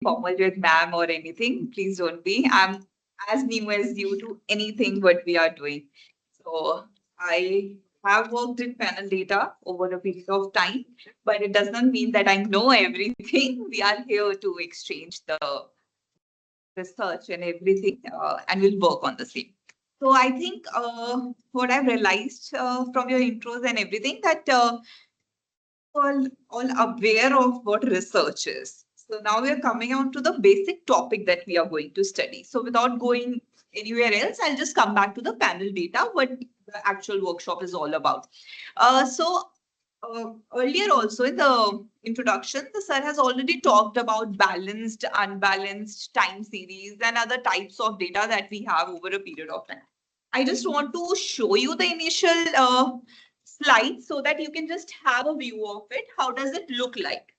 formal with ma'am or anything. Please don't be. I'm as new as you to anything what we are doing. So I have worked in panel data over a period of time, but it does not mean that I know everything. We are here to exchange the research and everything, and we'll work on the same. So I think what I've realized from your intros and everything that all aware of what research is. So now we are coming on to the basic topic that we are going to study. So without going anywhere else, I'll just come back to the panel data, what the actual workshop is all about. Earlier also in the introduction, the sir has already talked about balanced, unbalanced time series and other types of data that we have over a period of time. I just want to show you the initial slide so that you can just have a view of it. How does it look like?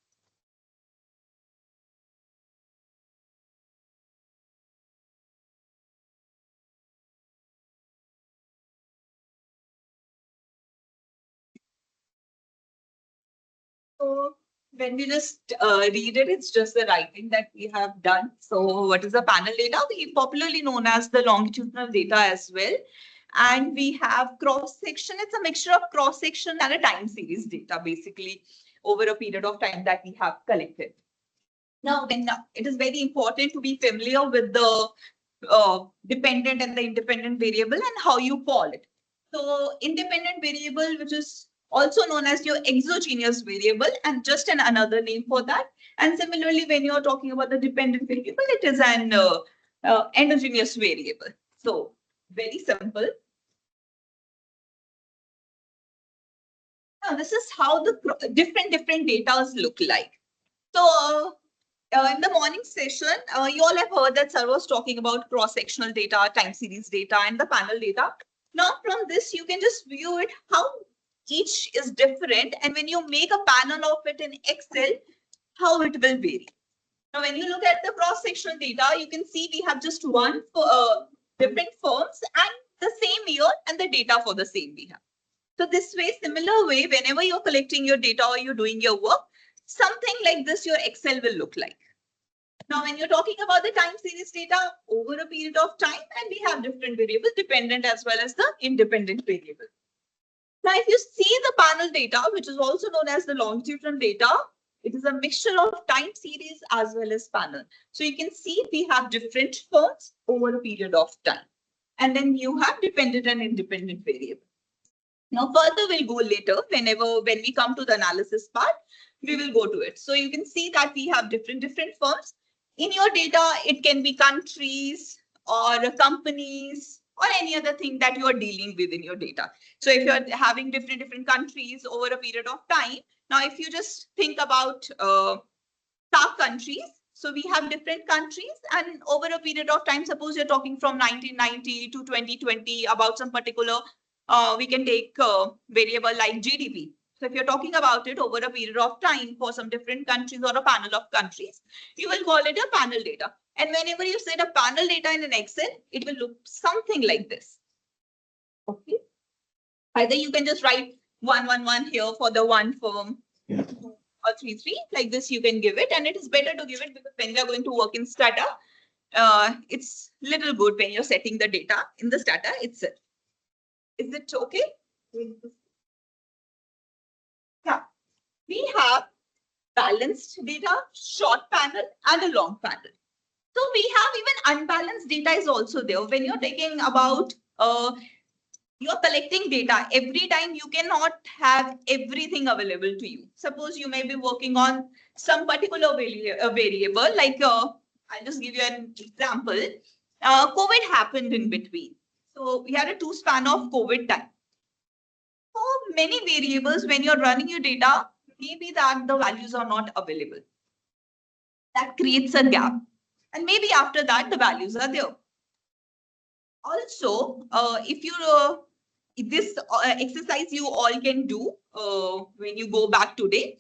So when we just read it, it's just the writing that we have done. So what is the panel data? We popularly known as the longitudinal data as well. And we have cross-section. It's a mixture of cross-section and a time series data, basically, over a period of time that we have collected. Now, then it is very important to be familiar with the dependent and the independent variable and how you call it. So independent variable, which is also known as your exogenous variable, and just another name for that. And similarly, when you're talking about the dependent variable, it is an endogenous variable. So very simple. Now, this is how the different data look like. So in the morning session, you all have heard that sir was talking about cross-sectional data, time series data, and the panel data. Now, from this, you can just view it how each is different, and when you make a panel of it in Excel, how it will vary. Now, when you look at the cross-sectional data, you can see we have just one for different firms and the same year and the data for the same we have. So this way, similar way, whenever you're collecting your data or you're doing your work, something like this your Excel will look like. Now, when you're talking about the time series data over a period of time, and we have different variables, dependent as well as the independent variable. Now, if you see the panel data, which is also known as the longitudinal data, it is a mixture of time series as well as panel. So you can see we have different firms over a period of time. And then you have dependent and independent variable. Now, further we'll go later, when we come to the analysis part, we will go to it. So you can see that we have different firms. In your data, it can be countries or companies or any other thing that you are dealing with in your data. So if you're having different countries over a period of time, now if you just think about SAARC countries, so we have different countries, and over a period of time, suppose you're talking from 1990 to 2020 about some particular, we can take a variable like GDP. So if you're talking about it over a period of time for some different countries or a panel of countries, you will call it a panel data. And whenever you set a panel data in an Excel, it will look something like this. Okay. Either you can just write 111 here for the one firm, or 33, like this you can give it. And it is better to give it because when we are going to work in Stata, it's little good when you're setting the data in the Stata itself. Is it okay? Yeah. We have balanced data, short panel, and a long panel. So we have even unbalanced data is also there. When you're taking about, you're collecting data, every time you cannot have everything available to you. Suppose you may be working on some particular variable, like I'll just give you an example. COVID happened in between. So we had a 2 span of COVID time. So many variables, when you're running your data, maybe that the values are not available. That creates a gap. And maybe after that, the values are there. Also, if you this exercise you all can do when you go back today,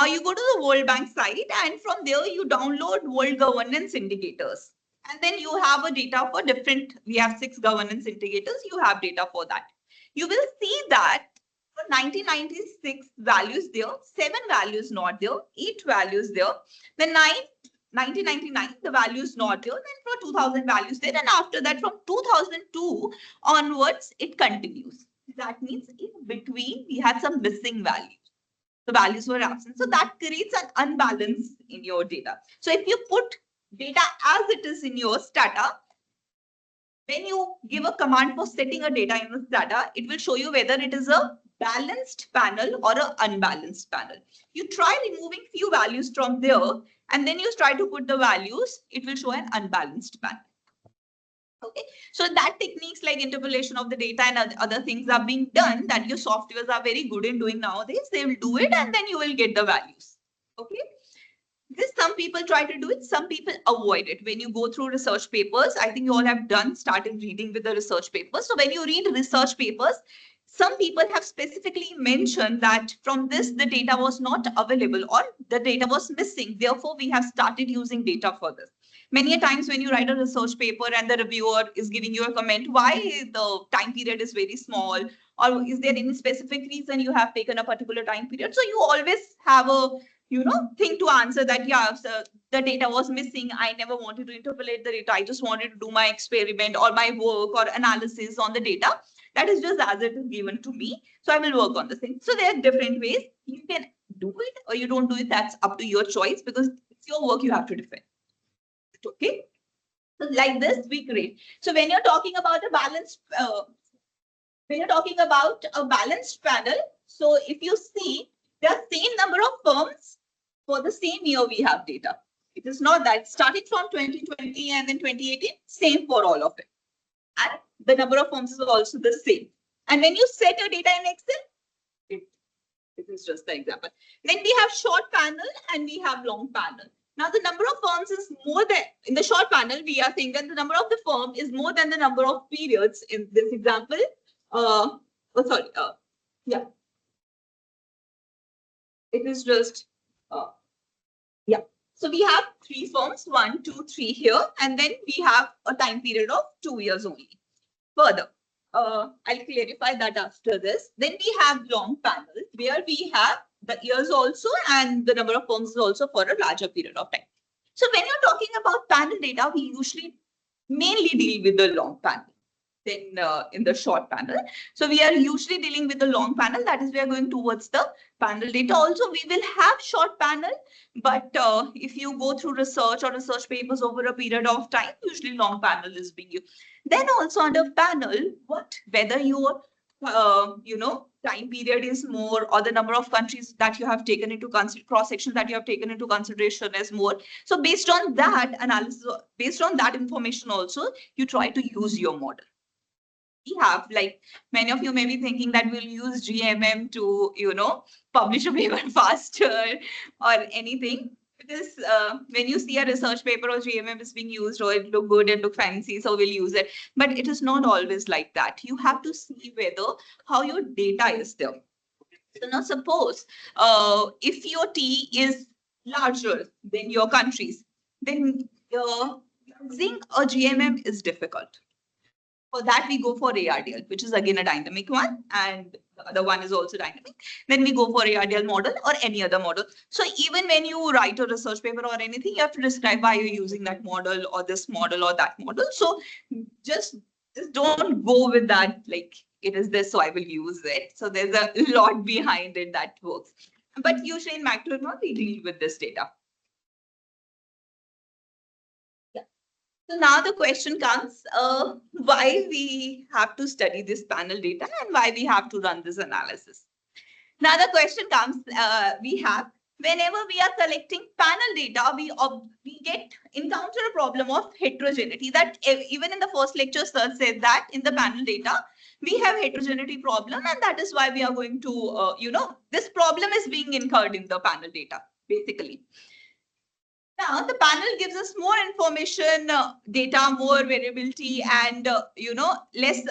you go to the World Bank site, and from there you download world governance indicators. And then you have a data for different, we have 6 governance indicators, you have data for that. You will see that for 1996 values there, 7 values not there, 8 values there, the 1999, the value is not there. Then for 2000 values there, and after that from 2002 onwards, it continues. That means in between we had some missing values. The values were absent. So that creates an unbalance in your data. So if you put data as it is in your data, when you give a command for setting a data in this data, it will show you whether it is a balanced panel or an unbalanced panel. You try removing few values from there, and then you try to put the values, it will show an unbalanced panel. Okay, so that techniques like interpolation of the data and other things are being done that your softwares are very good in doing nowadays. They will do it and then you will get the values. Okay. This some people try to do it, some people avoid it. When you go through research papers, I think you all have started reading with the research papers. So when you read research papers, some people have specifically mentioned that from this, the data was not available or the data was missing. Therefore, we have started using data for this. Many a times when you write a research paper and the reviewer is giving you a comment, why the time period is very small, or is there any specific reason you have taken a particular time period? So you always have a thing to answer that, yeah, so the data was missing. I never wanted to interpolate the data. I just wanted to do my experiment or my work or analysis on the data. That is just as it is given to me. So I will work on the thing. So there are different ways. You can do it or you don't do it. That's up to your choice because it's your work you have to defend. Okay. So like this, we create. So when you're talking about a balanced, panel, so if you see, there are same number of firms for the same year we have data. It is not that starting from 2020 and then 2018, same for all of it. And the number of firms is also the same. And when you set your data in Excel, it is just the example. Then we have short panel and we have long panel. Now the number of firms is more than, in the short panel, we are saying that the number of the firm is more than the number of periods in this example. Yeah. It is just, yeah. So we have 3 firms, 1, 2, 3 here, and then we have a time period of 2 years only. Further, I'll clarify that after this. Then we have long panel where we have the years also and the number of firms is also for a larger period of time. So when you're talking about panel data, we usually mainly deal with the long panel than in the short panel. So we are usually dealing with the long panel. That is, we are going towards the panel data. Also, we will have short panel, but if you go through research or research papers over a period of time, usually long panel is being used. Then also under panel, whether your time period is more or the number of countries that you have taken into cross sections that you have taken into consideration is more. So based on that analysis, based on that information also, you try to use your model. We have, like many of you may be thinking that we'll use GMM to, publish a paper faster or anything. Because when you see a research paper or GMM is being used, or it look good, it look fancy, so we'll use it. But it is not always like that. You have to see how your data is there. So now suppose if your T is larger than your countries, then using a GMM is difficult. For that, we go for ARDL, which is again a dynamic one, and the other one is also dynamic. Then we go for ARDL model or any other model. So even when you write a research paper or anything, you have to describe why you're using that model or this model or that model. So just don't go with that, like it is this, so I will use it. So there's a lot behind it that works. But usually in macroeconomics, we deal with this data. So now the question comes, why we have to study this panel data and why we have to run this analysis. Now the question comes, whenever we are collecting panel data, we encounter a problem of heterogeneity. That even in the first lecture, sir said that in the panel data, we have heterogeneity problem, and that is why we are going to, this problem is being incurred in the panel data, basically. Now, the panel gives us more information, data, more variability, and less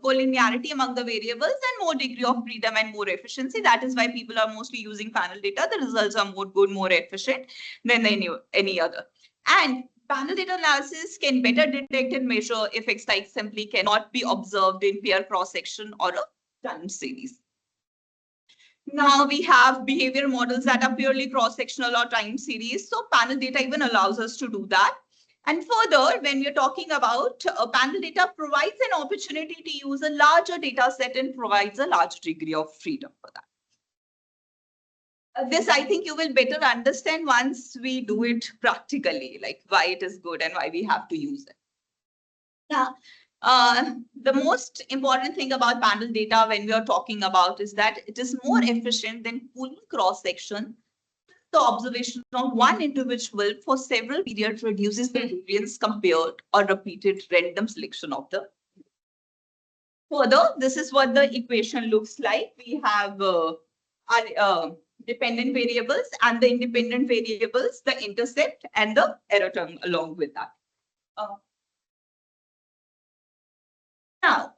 collinearity among the variables, and more degree of freedom and more efficiency. That is why people are mostly using panel data. The results are more good, more efficient than any other. And panel data analysis can better detect and measure effects like simply cannot be observed in pair cross section or a time series. Now we have behavior models that are purely cross-sectional or time series. So panel data even allows us to do that. And further, when we're talking about panel data provides an opportunity to use a larger data set and provides a large degree of freedom for that. This, I think you will better understand once we do it practically, like why it is good and why we have to use it. Now, the most important thing about panel data when we are talking about is that it is more efficient than pooling cross-section. The observation of one individual for several periods reduces the variance compared or repeated random selection of the. Further, this is what the equation looks like. We have our dependent variables and the independent variables, the intercept and the error term along with that. Now,